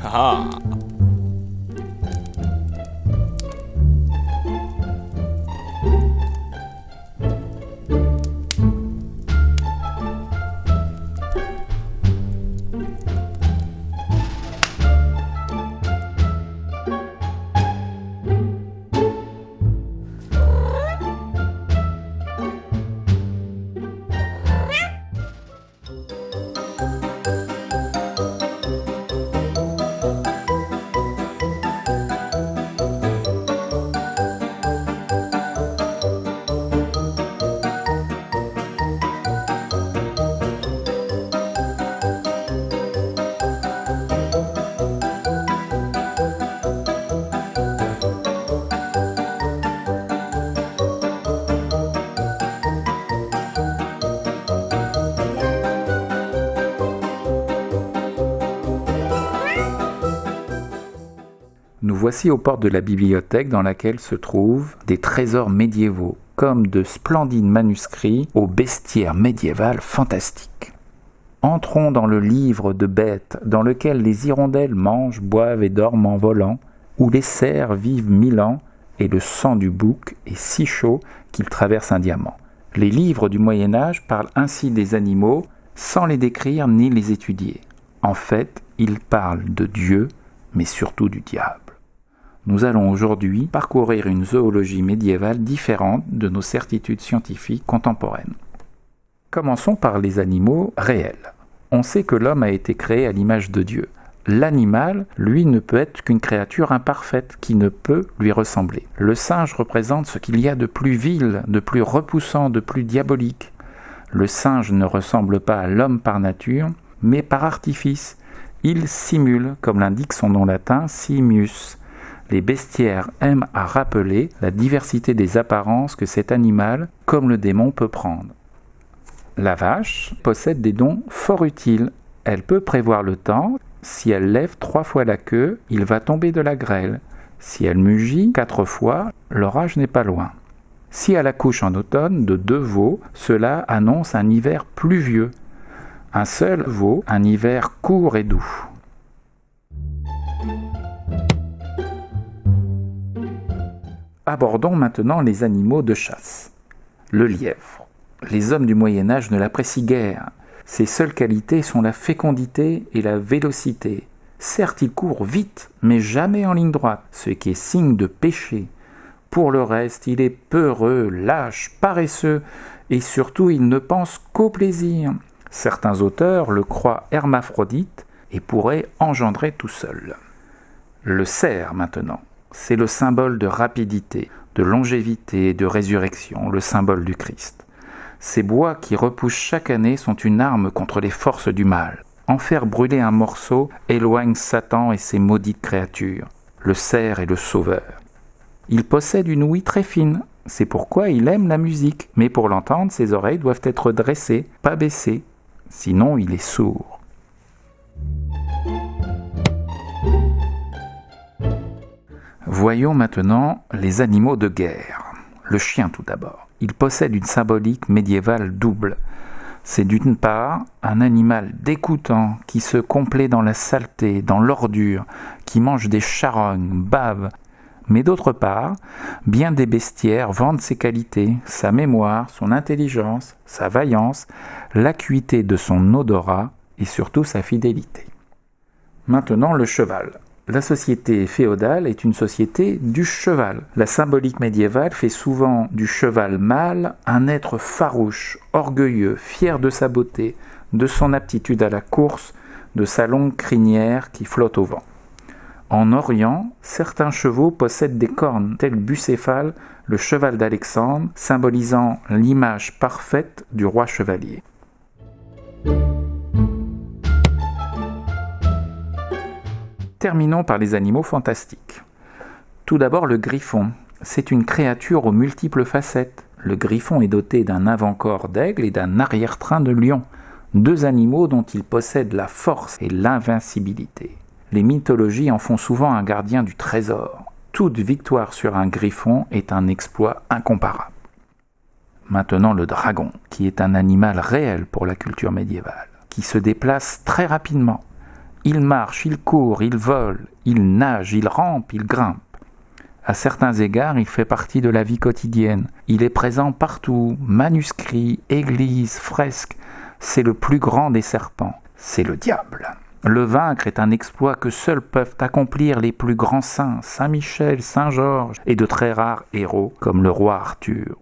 Ah. Nous voici aux portes de la bibliothèque dans laquelle se trouvent des trésors médiévaux, comme de splendides manuscrits au bestiaire médiéval fantastique. Entrons dans le livre de bêtes dans lequel les hirondelles mangent, boivent et dorment en volant, où les cerfs vivent 1000 ans et le sang du bouc est si chaud qu'il traverse un diamant. Les livres du Moyen-Âge parlent ainsi des animaux sans les décrire ni les étudier. En fait, ils parlent de Dieu, mais surtout du diable. Nous allons aujourd'hui parcourir une zoologie médiévale différente de nos certitudes scientifiques contemporaines. Commençons par les animaux réels. On sait que l'homme a été créé à l'image de Dieu. L'animal, lui, ne peut être qu'une créature imparfaite qui ne peut lui ressembler. Le singe représente ce qu'il y a de plus vil, de plus repoussant, de plus diabolique. Le singe ne ressemble pas à l'homme par nature, mais par artifice. Il simule, comme l'indique son nom latin, simius. Les bestiaires aiment à rappeler la diversité des apparences que cet animal, comme le démon, peut prendre. La vache possède des dons fort utiles. Elle peut prévoir le temps. Si elle lève 3 fois la queue, il va tomber de la grêle. Si elle mugit 4 fois, l'orage n'est pas loin. Si elle accouche en automne de 2 veaux, cela annonce un hiver pluvieux. Un seul veau, un hiver court et doux. Abordons maintenant les animaux de chasse. Le lièvre. Les hommes du Moyen-Âge ne l'apprécient guère. Ses seules qualités sont la fécondité et la vélocité. Certes, il court vite, mais jamais en ligne droite, ce qui est signe de péché. Pour le reste, il est peureux, lâche, paresseux, et surtout, il ne pense qu'au plaisir. Certains auteurs le croient hermaphrodite et pourraient engendrer tout seul. Le cerf, maintenant. C'est le symbole de rapidité, de longévité et de résurrection, le symbole du Christ. Ces bois qui repoussent chaque année sont une arme contre les forces du mal. En faire brûler un morceau éloigne Satan et ses maudites créatures. Le cerf est le sauveur. Il possède une ouïe très fine, c'est pourquoi il aime la musique, mais pour l'entendre, ses oreilles doivent être dressées, pas baissées, sinon il est sourd. Voyons maintenant les animaux de guerre. Le chien tout d'abord. Il possède une symbolique médiévale double. C'est d'une part un animal dégoûtant qui se complaît dans la saleté, dans l'ordure, qui mange des charognes, bave. Mais d'autre part, bien des bestiaires vantent ses qualités, sa mémoire, son intelligence, sa vaillance, l'acuité de son odorat et surtout sa fidélité. Maintenant le cheval. La société féodale est une société du cheval. La symbolique médiévale fait souvent du cheval mâle un être farouche, orgueilleux, fier de sa beauté, de son aptitude à la course, de sa longue crinière qui flotte au vent. En Orient, certains chevaux possèdent des cornes, tel Bucéphale, le cheval d'Alexandre, symbolisant l'image parfaite du roi chevalier. Terminons par les animaux fantastiques. Tout d'abord le griffon. C'est une créature aux multiples facettes. Le griffon est doté d'un avant-corps d'aigle et d'un arrière-train de lion, 2 animaux dont il possède la force et l'invincibilité. Les mythologies en font souvent un gardien du trésor. Toute victoire sur un griffon est un exploit incomparable. Maintenant le dragon, qui est un animal réel pour la culture médiévale, qui se déplace très rapidement. Il marche, il court, il vole, il nage, il rampe, il grimpe. À certains égards, il fait partie de la vie quotidienne. Il est présent partout, manuscrits, églises, fresques. C'est le plus grand des serpents, c'est le diable. Le vaincre est un exploit que seuls peuvent accomplir les plus grands saints, Saint Michel, Saint Georges, et de très rares héros comme le roi Arthur.